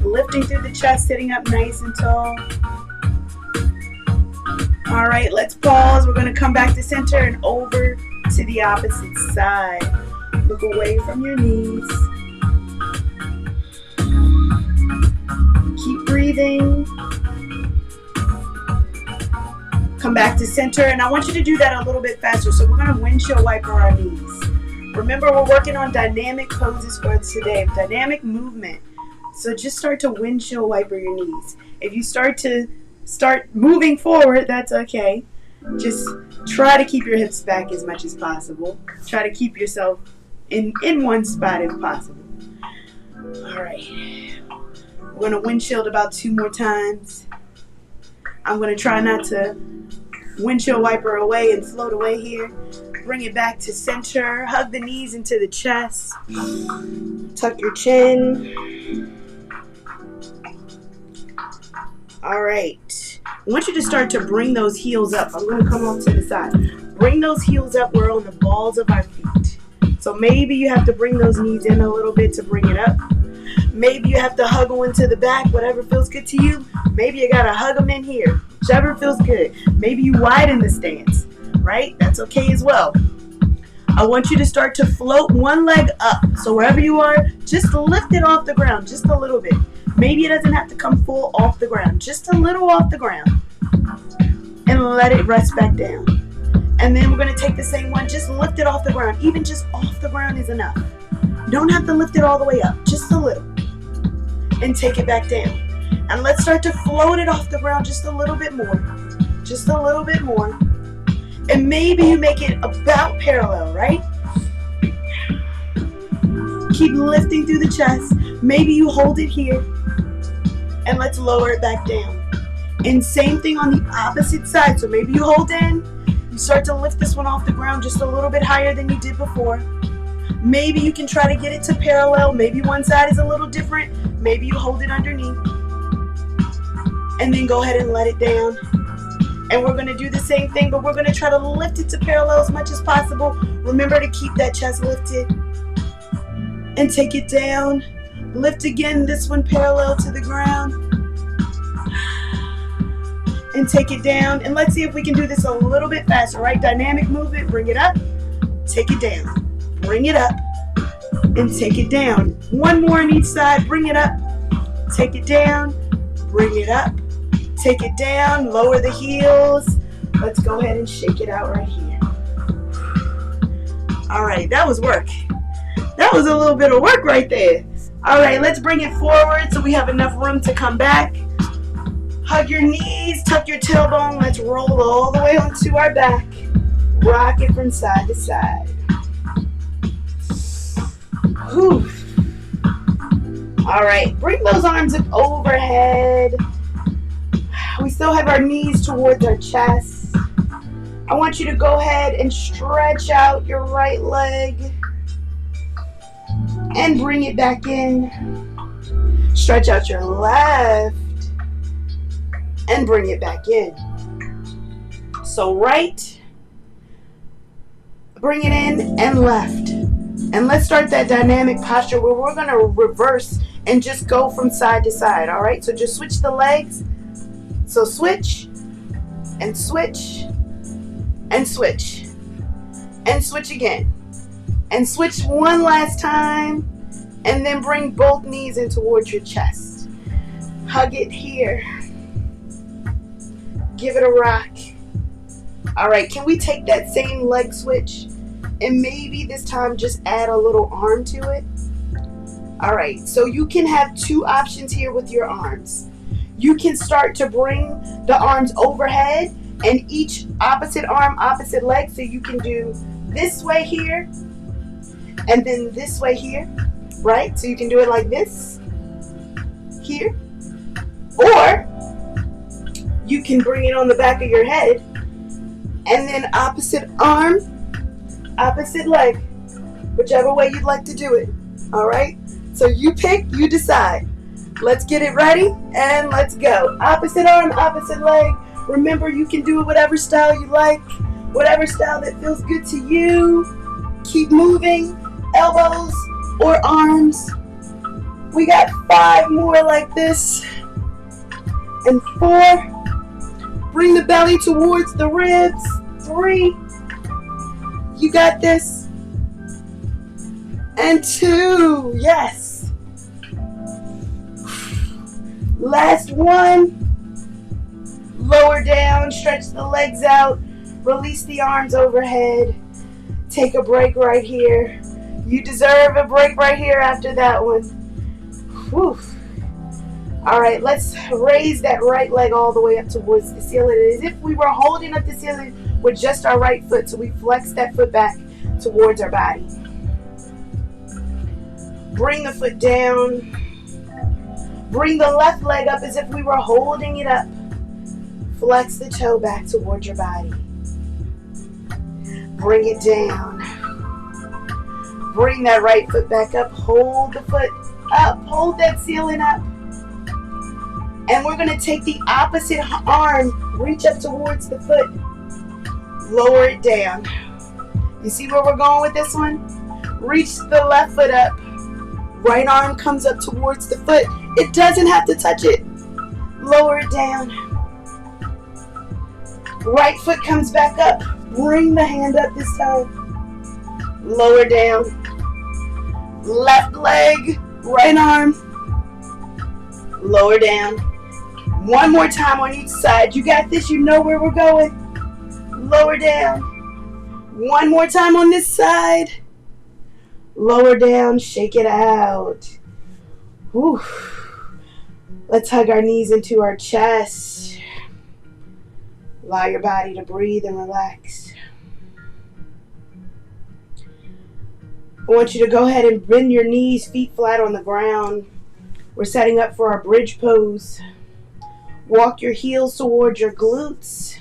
Lifting through the chest, sitting up nice and tall. All right, let's pause. We're going to come back to center and over to the opposite side. Look away from your knees. Keep breathing. Come back to center, and I want you to do that a little bit faster. So we're going to windshield wiper our knees. Remember, we're working on dynamic poses for today, dynamic movement. So just start to windshield wiper your knees. If you start moving forward, that's okay. Just try to keep your hips back as much as possible. Try to keep yourself in one spot if possible. All right. We're going to windshield about 2 more times. I'm going to try not to windshield wiper away and float away here. Bring it back to center. Hug the knees into the chest. Tuck your chin. All right. I want you to start to bring those heels up. I'm going to come off to the side. Bring those heels up. We're on the balls of our feet. So maybe you have to bring those knees in a little bit to bring it up. Maybe you have to hug them into the back, whatever feels good to you. Maybe you got to hug them in here, whichever feels good. Maybe you widen the stance, right? That's okay as well. I want you to start to float one leg up. So wherever you are, just lift it off the ground just a little bit. Maybe it doesn't have to come full off the ground, just a little off the ground. And let it rest back down. And then we're going to take the same one, just lift it off the ground. Even just off the ground is enough. You don't have to lift it all the way up, just a little. And take it back down. And let's start to float it off the ground just a little bit more. Just a little bit more. And maybe you make it about parallel, right? Keep lifting through the chest. Maybe you hold it here. And let's lower it back down. And same thing on the opposite side. So maybe you hold in. You start to lift this one off the ground just a little bit higher than you did before. Maybe you can try to get it to parallel. Maybe one side is a little different. Maybe you hold it underneath. And then go ahead and let it down. And we're going to do the same thing, but we're going to try to lift it to parallel as much as possible. Remember to keep that chest lifted. And take it down. Lift again, this one parallel to the ground. And take it down. And let's see if we can do this a little bit faster, right? Dynamic movement, bring it up. Take it down. Bring it up. And take it down. One more on each side. Bring it up. Take it down. Bring it up. Take it down. Lower the heels. Let's go ahead and shake it out right here. All right. That was work. That was a little bit of work right there. All right. Let's bring it forward so we have enough room to come back. Hug your knees. Tuck your tailbone. Let's roll all the way onto our back. Rock it from side to side. Whew. All right, bring those arms up overhead. We still have our knees towards our chest. I want you to go ahead and stretch out your right leg and bring it back in. Stretch out your left and bring it back in. So right, bring it in, and left. And let's start that dynamic posture where we're going to reverse and just go from side to side, all right? So just switch the legs. So switch, and switch, and switch, and switch again. And switch one last time, and then bring both knees in towards your chest. Hug it here. Give it a rock. All right, can we take that same leg switch? And maybe this time just add a little arm to it. All right, so you can have 2 options here with your arms. You can start to bring the arms overhead and each opposite arm, opposite leg. So you can do this way here and then this way here, right? So you can do it like this here. Or you can bring it on the back of your head and then opposite arm, opposite leg, whichever way you'd like to do it. All right? So you pick, you decide. Let's get it ready and let's go. Opposite arm, opposite leg. Remember, you can do it whatever style you like, whatever style that feels good to you. Keep moving, elbows or arms. We got 5 more like this. And 4. Bring the belly towards the ribs. 3. You got this. And 2. Yes. Last one. Lower down. Stretch the legs out. Release the arms overhead. Take a break right here. You deserve a break right here after that one. Whew. All right, let's raise that right leg all the way up towards the ceiling. As if we were holding up the ceiling with just our right foot. So we flex that foot back towards our body. Bring the foot down. Bring the left leg up as if we were holding it up. Flex the toe back towards your body. Bring it down. Bring that right foot back up. Hold the foot up. Hold that ceiling up. And we're going to take the opposite arm. Reach up towards the foot. Lower it down. You see where we're going with this one? Reach the left foot up. Right arm comes up towards the foot. It doesn't have to touch it. Lower it down. Right foot comes back up. Bring the hand up this time. Lower down. Left leg, right arm. Lower down. One more time on each side. You got this. You know where we're going. Lower down. One more time on this side. Lower down. Shake it out. Whew. Let's hug our knees into our chest. Allow your body to breathe and relax. I want you to go ahead and bend your knees, feet flat on the ground. We're setting up for our bridge pose. Walk your heels towards your glutes.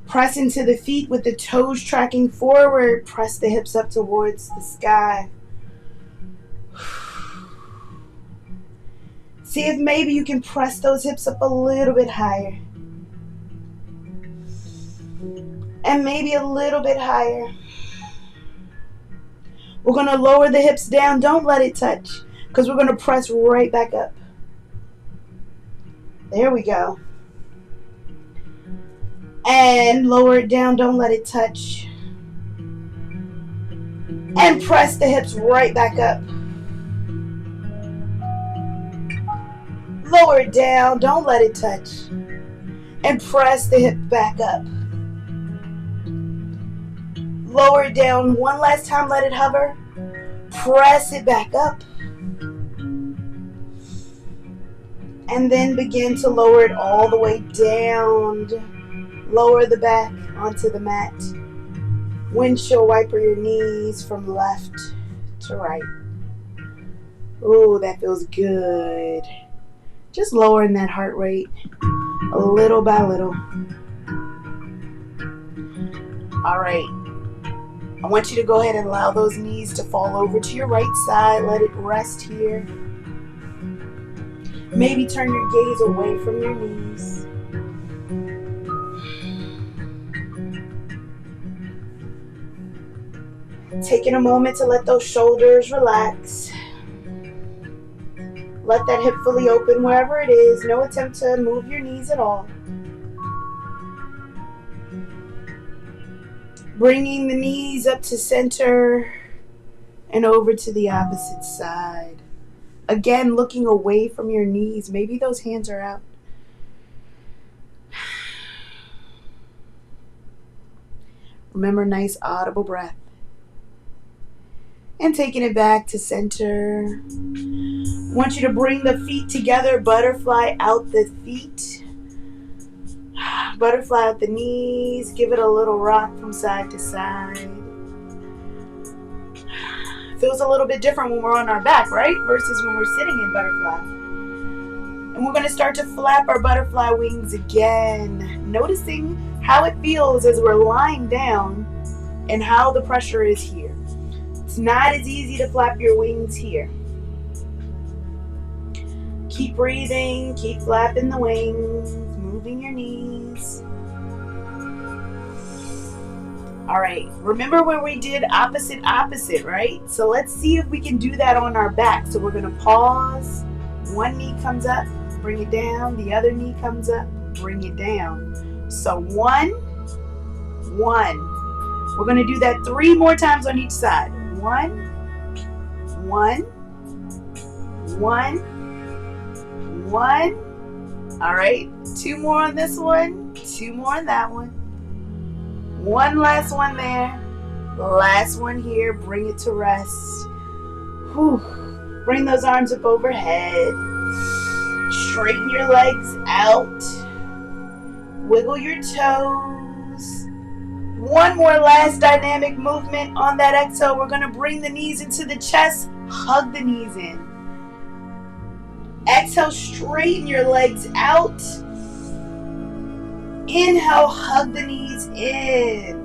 Press into the feet with the toes tracking forward. Press the hips up towards the sky. See if maybe you can press those hips up a little bit higher. And maybe a little bit higher. We're going to lower the hips down. Don't let it touch, because we're going to press right back up. There we go. And lower it down. Don't let it touch. And press the hips right back up. Lower it down. Don't let it touch. And press the hip back up. Lower it down one last time. Let it hover. Press it back up. And then begin to lower it all the way down. Lower the back onto the mat. Windshield wiper your knees from left to right. Ooh, that feels good. Just lowering that heart rate a little by little. All right. I want you to go ahead and allow those knees to fall over to your right side. Let it rest here. Maybe turn your gaze away from your knees. Taking a moment to let those shoulders relax. Let that hip fully open wherever it is. No attempt to move your knees at all. Bringing the knees up to center and over to the opposite side. Again, looking away from your knees. Maybe those hands are out. Remember, nice audible breath. And taking it back to center. I want you to bring the feet together. Butterfly out the feet. Butterfly out the knees. Give it a little rock from side to side. Feels a little bit different when we're on our back, right? Versus when we're sitting in butterfly. And we're going to start to flap our butterfly wings again. Noticing how it feels as we're lying down and how the pressure is here. It's not as easy to flap your wings here. Keep breathing, keep flapping the wings, moving your knees. All right, remember where we did opposite, right? So let's see if we can do that on our back. So we're gonna pause, one knee comes up, bring it down, the other knee comes up, bring it down. So one. We're gonna do that 3 more times on each side. One. All right, 2 more on this one, 2 more on that one. One last one there. Last one here. Bring it to rest. Whew. Bring those arms up overhead. Straighten your legs out. Wiggle your toes. One more last dynamic movement on that exhale. We're going to bring the knees into the chest. Hug the knees in. Exhale, straighten your legs out. Inhale, hug the knees in.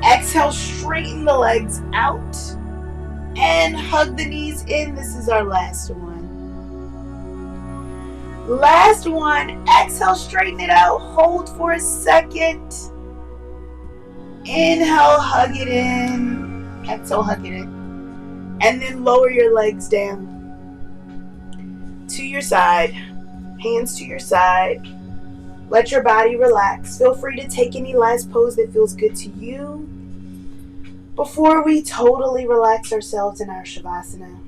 Exhale, straighten the legs out. And hug the knees in. This is our last one. Last one. Exhale, straighten it out. Hold for a second. Inhale, hug it in. Exhale, hug it in. And then lower your legs down to your side. Hands to your side. Let your body relax. Feel free to take any last pose that feels good to you before we totally relax ourselves in our Savasana.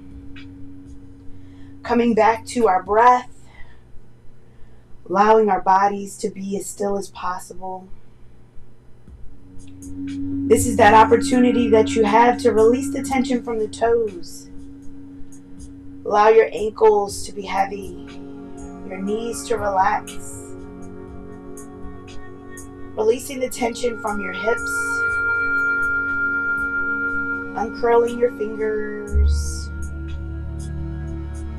Coming back to our breath, allowing our bodies to be as still as possible. This is that opportunity that you have to release the tension from the toes. Allow your ankles to be heavy, your knees to relax. Releasing the tension from your hips. Uncurling your fingers.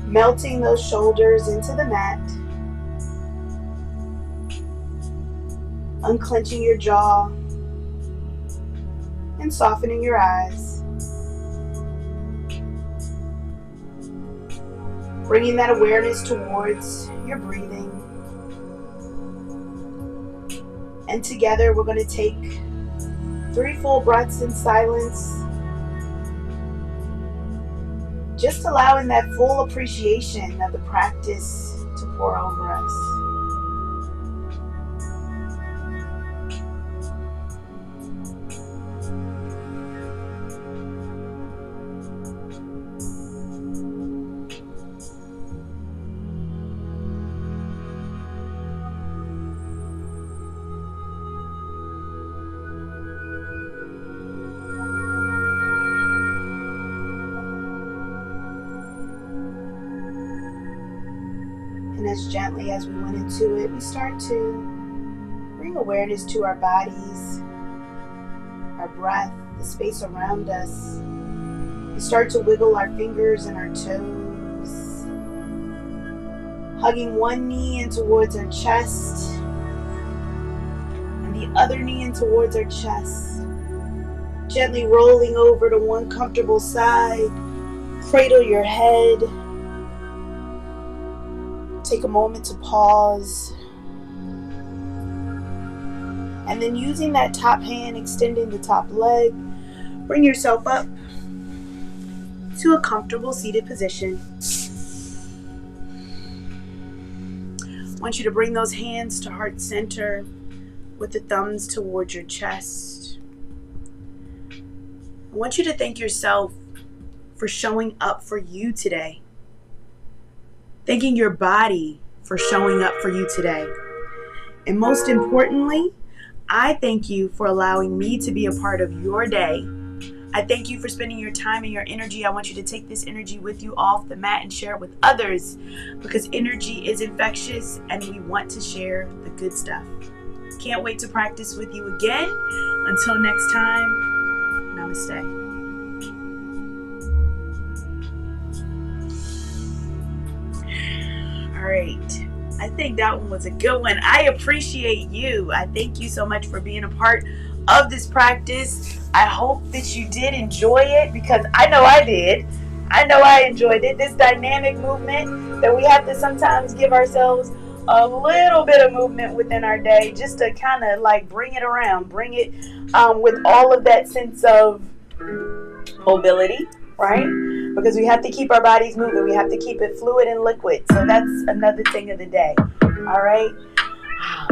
Melting those shoulders into the mat. Unclenching your jaw. And softening your eyes. Bringing that awareness towards your breathing. And together we're going to take 3 full breaths in silence. Just allowing that full appreciation of the practice to pour over us. And as gently as we went into it, we start to bring awareness to our bodies, our breath, the space around us. We start to wiggle our fingers and our toes, hugging one knee in towards our chest and the other knee in towards our chest. Gently rolling over to one comfortable side, cradle your head. Take a moment to pause. And then using that top hand, extending the top leg, bring yourself up to a comfortable seated position. I want you to bring those hands to heart center with the thumbs towards your chest. I want you to thank yourself for showing up for you today. Thanking your body for showing up for you today. And most importantly, I thank you for allowing me to be a part of your day. I thank you for spending your time and your energy. I want you to take this energy with you off the mat and share it with others, because energy is infectious and we want to share the good stuff. Can't wait to practice with you again. Until next time, namaste. All right. I think that one was a good one. I appreciate you. I thank you so much for being a part of this practice. I hope that you did enjoy it, because I know I did. I know I enjoyed it. This dynamic movement that we have to sometimes give ourselves a little bit of movement within our day, just to kind of like bring it around, bring it with all of that sense of mobility, right? Because we have to keep our bodies moving. We have to keep it fluid and liquid. So that's another thing of the day. All right.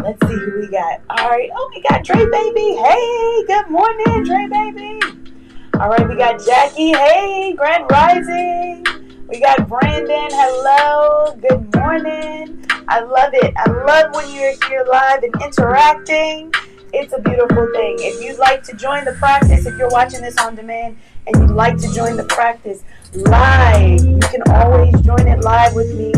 Let's see who we got. All right. Oh, we got Dre Baby. Hey, good morning, Dre Baby. All right. We got Jackie. Hey, Grand Rising. We got Brandon. Hello. Good morning. I love it. I love when you're here live and interacting. It's a beautiful thing. If you'd like to join the practice, if you're watching this on demand and you'd like to join the practice live, you can always join it live with me.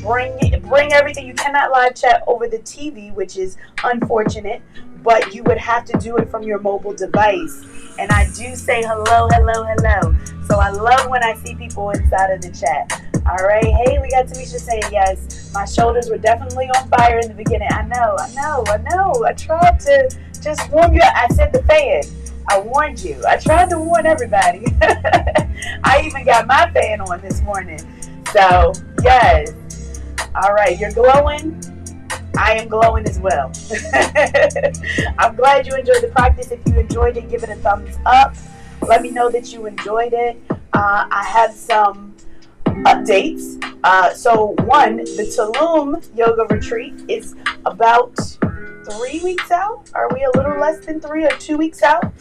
Bring everything. You cannot live chat over the TV, which is unfortunate, but you would have to do it from your mobile device. And I do say hello, hello, hello. So I love when I see people inside of the chat. All right. Hey, we got Tamisha saying yes. My shoulders were definitely on fire in the beginning. I know. I tried to just warn you. I said the fan. I warned you. I tried to warn everybody. I even got my fan on this morning. So, yes. All right. You're glowing. I am glowing as well. I'm glad you enjoyed the practice. If you enjoyed it, give it a thumbs up. Let me know that you enjoyed it. I have some updates. So one, the Tulum yoga retreat is about 3 weeks out. Are we a little less than 3 or 2 weeks out?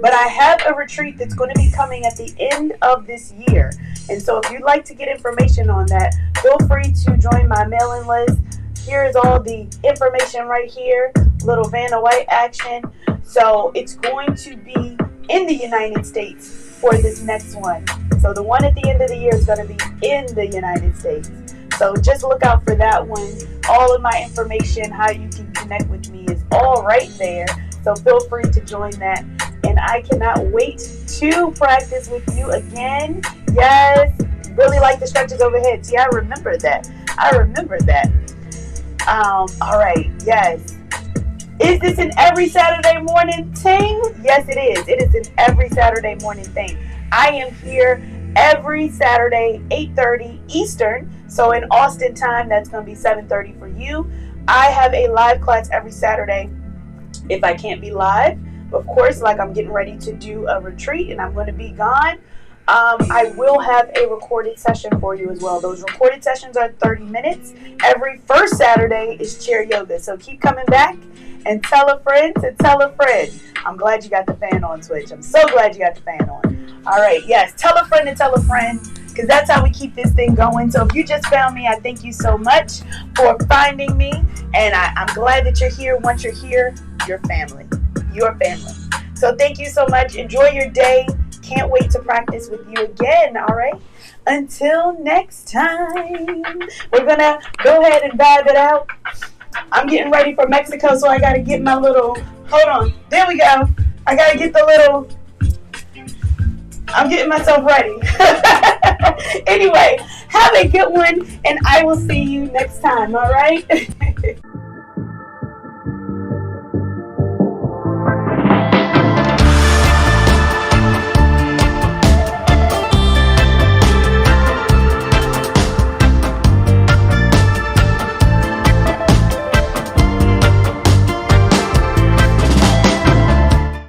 But I have a retreat that's going to be coming at the end of this year. And so if you'd like to get information on that, feel free to join my mailing list. Here's all the information right here. Little Vanna White action. So it's going to be in the United States for this next one. So the one at the end of the year is going to be in the United States. So just look out for that one. All of my information, how you can connect with me, is all right there. So feel free to join that. And I cannot wait to practice with you again. Yes. Really like the stretches overhead. See, I remember that. All right. Yes. Is this an every Saturday morning thing? Yes, it is. It is an every Saturday morning thing. I am here every Saturday, 8:30 Eastern. So in Austin time, that's going to be 7:30 for you. I have a live class every Saturday if I can't be live. Of course, like I'm getting ready to do a retreat and I'm going to be gone. I will have a recorded session for you as well. Those recorded sessions are 30 minutes. Every first Saturday is chair yoga. So keep coming back and tell a friend to tell a friend. I'm glad you got the fan on, Twitch. I'm so glad you got the fan on. All right. Yes. Tell a friend to tell a friend, because that's how we keep this thing going. So if you just found me, I thank you so much for finding me. And I'm glad that you're here. Once you're here, you're family. You're family. So thank you so much. Enjoy your day. Can't wait to practice with you again. All right. Until next time, we're going to go ahead and vibe it out. I'm getting ready for Mexico, so I got to get my little, hold on. There we go. I got to get the little, I'm getting myself ready. Anyway, have a good one, and I will see you next time. All right.